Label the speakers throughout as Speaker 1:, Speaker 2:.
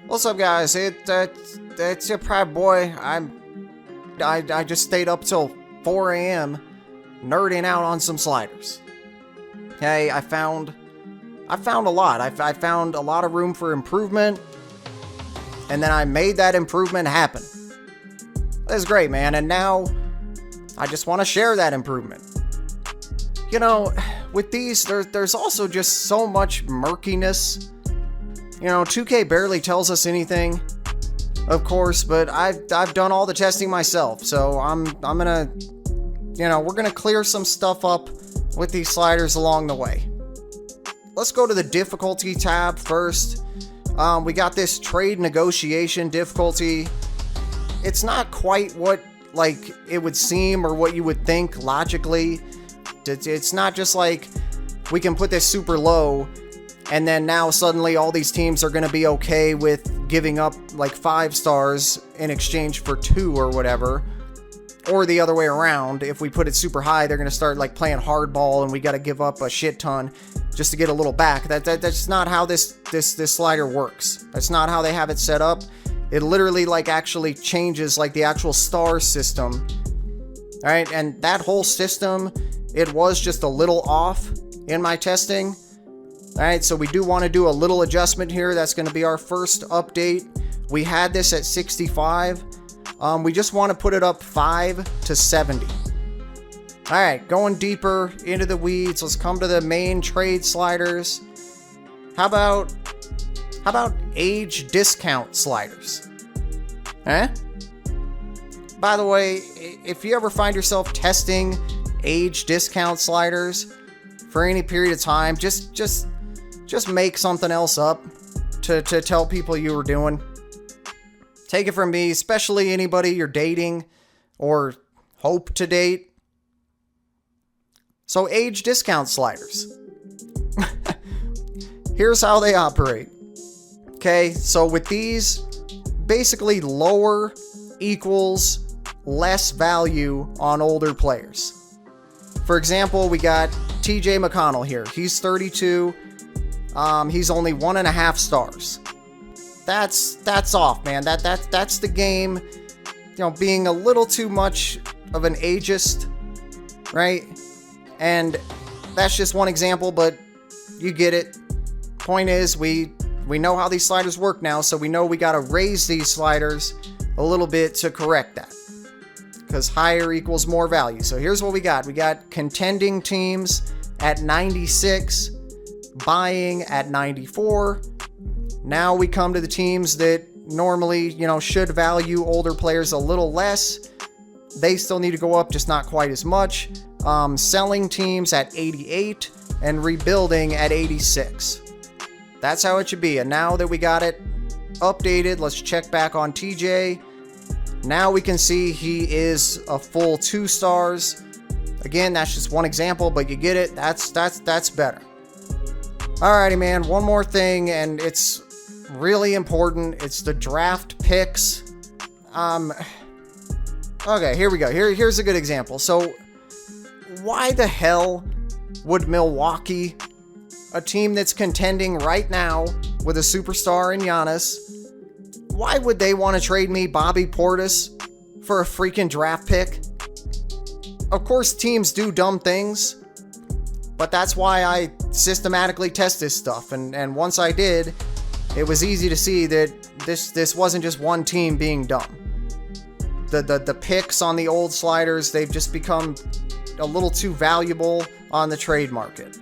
Speaker 1: What's up, guys? It's your Popboy. I just stayed up till 4 a.m. nerding out on some sliders. Okay, I found a lot. I found a lot of room for improvement, and then I made that improvement happen. That's great, man. And now I just want to share that improvement. You know, with these, there's also just so much murkiness. You know, 2K barely tells us anything, of course, but I've done all the testing myself, so I'm gonna, we're gonna clear some stuff up with these sliders along the way. Let's go to the difficulty tab first. We got this trade negotiation difficulty. It's not quite what it would seem or what you would think logically. It's not just like we can put this super low and then now suddenly all these teams are going to be okay with giving up 5 stars in exchange for 2 or whatever. Or the other way around. If we put it super high, they're going to start playing hardball and we got to give up a shit ton just to get a little back. That's not how this slider works. That's not how they have it set up. It literally actually changes the actual star system. All right, and that whole system, it was just a little off in my testing. All right, so we do want to do a little adjustment here. That's going to be our first update. We had this at 65. We just want to put it up 5 to 70. All right, going deeper into the weeds. Let's come to the main trade sliders. How about age discount sliders? By the way, if you ever find yourself testing age discount sliders for any period of time, just make something else up to tell people you were doing. Take it from me, especially anybody you're dating or hope to date. So age discount sliders. Here's how they operate. Okay, so with these, basically lower equals less value on older players. For example, we got TJ McConnell here. He's 32. He's only 1.5 stars. That's off, man. That's the game, being a little too much of an ageist, right? And that's just one example, but you get it. Point is, we know how these sliders work now, so we know we got to raise these sliders a little bit to correct that, because higher equals more value. So here's what we got. We got contending teams at 96, buying at 94. Now we come to the teams that normally, should value older players a little less. They still need to go up, just not quite as much. Selling teams at 88 and rebuilding at 86. That's how it should be. And now that we got it updated, let's check back on TJ. Now we can see he is a full 2 stars. Again, that's just one example, but you get it. That's better. Alrighty, man. One more thing, and it's really important. It's the draft picks. Okay, here we go. Here's a good example. So, why the hell would Milwaukee, a team that's contending right now with a superstar in Giannis, why would they want to trade me Bobby Portis for a freaking draft pick? Of course, teams do dumb things, but that's why I systematically test this stuff. And once I did, it was easy to see that this wasn't just one team being dumb. The picks on the old sliders, they've just become a little too valuable on the trade market,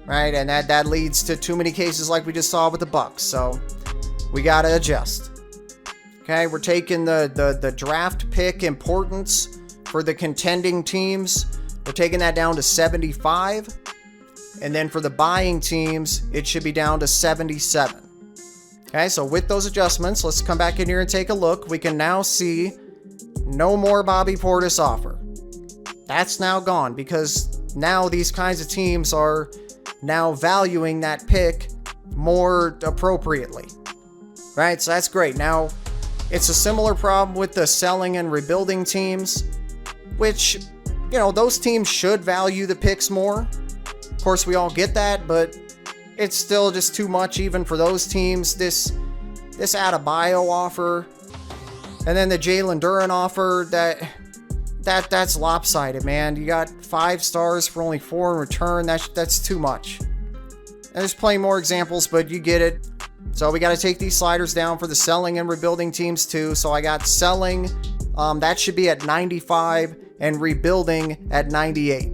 Speaker 1: right? And that leads to too many cases like we just saw with the Bucks. So we gotta adjust. Okay, we're taking the draft pick importance for the contending teams. We're taking that down to 75. And then for the buying teams, it should be down to 77. Okay, so with those adjustments, let's come back in here and take a look. We can now see no more Bobby Portis offer. That's now gone, because now these kinds of teams are now valuing that pick more appropriately. Right, so that's great. Now, it's a similar problem with the selling and rebuilding teams, which, those teams should value the picks more. Of course, we all get that, but it's still just too much even for those teams. This this Adebayo offer, and then the Jalen Duren offer, that's lopsided, man. You got 5 stars for only 4 in return. That's too much. And there's plenty more examples, but you get it. So we got to take these sliders down for the selling and rebuilding teams too. So I got selling, that should be at 95, and rebuilding at 98.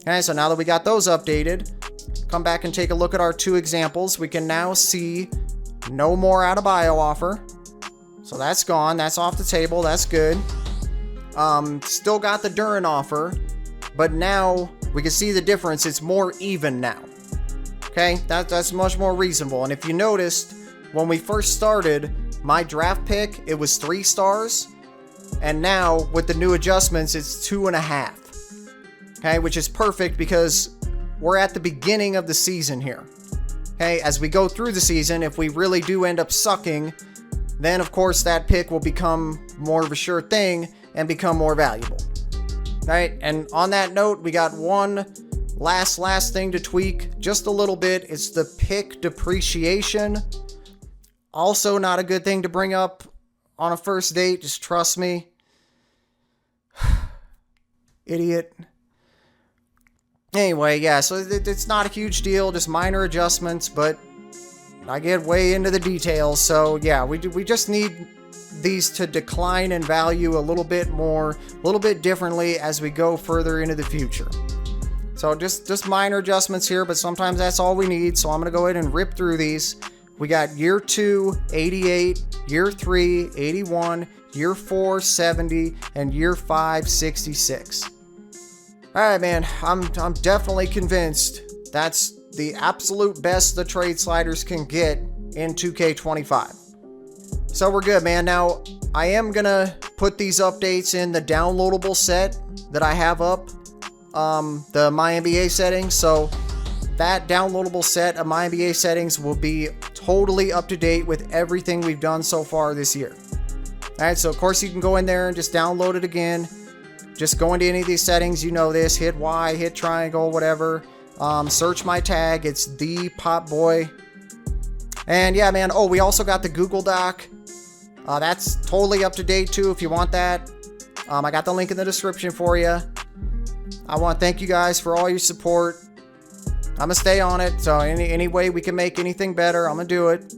Speaker 1: Okay, so now that we got those updated, come back and take a look at our 2 examples. We can now see no more Adebayo offer. So that's gone. That's off the table. That's good. Still got the Duren offer, but now we can see the difference. It's more even now. Okay, that's much more reasonable. And if you noticed, when we first started, my draft pick, it was 3 stars. And now, with the new adjustments, it's 2.5. Okay, which is perfect because we're at the beginning of the season here. Okay, as we go through the season, if we really do end up sucking, then of course that pick will become more of a sure thing and become more valuable. Right, and on that note, we got one last thing to tweak just a little bit. It's the pick depreciation. Also not a good thing to bring up on a first date, just trust me. Idiot. Anyway, yeah, so it's not a huge deal, just minor adjustments, but I get way into the details. So yeah, we just need these to decline in value a little bit more, a little bit differently as we go further into the future. So just minor adjustments here, but sometimes that's all we need. So I'm going to go ahead and rip through these. We got year 2, 88, year 3, 81, year 4, 70, and year 5, 66. All right, man, I'm definitely convinced that's the absolute best the trade sliders can get in 2K25. So we're good, man. Now, I am going to put these updates in the downloadable set that I have up, the MyNBA settings. So that downloadable set of MyNBA settings will be totally up to date with everything we've done so far this year. All right, so of course you can go in there and just download it again. Just go into any of these settings, you know this, hit Y, hit triangle, whatever. Search my tag, it's the Popboy. And yeah, man, oh, we also got the Google Doc. That's totally up to date too if you want that. I got the link in the description for you. I want to thank you guys for all your support. I'm going to stay on it, so any way we can make anything better, I'm going to do it.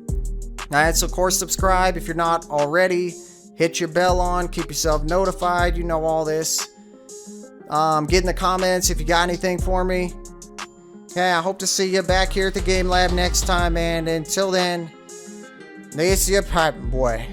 Speaker 1: Alright, so of course subscribe if you're not already. Hit your bell on, keep yourself notified, you know all this. Get in the comments if you got anything for me. Okay, I hope to see you back here at the Game Lab next time, and until then, this is your Popboy.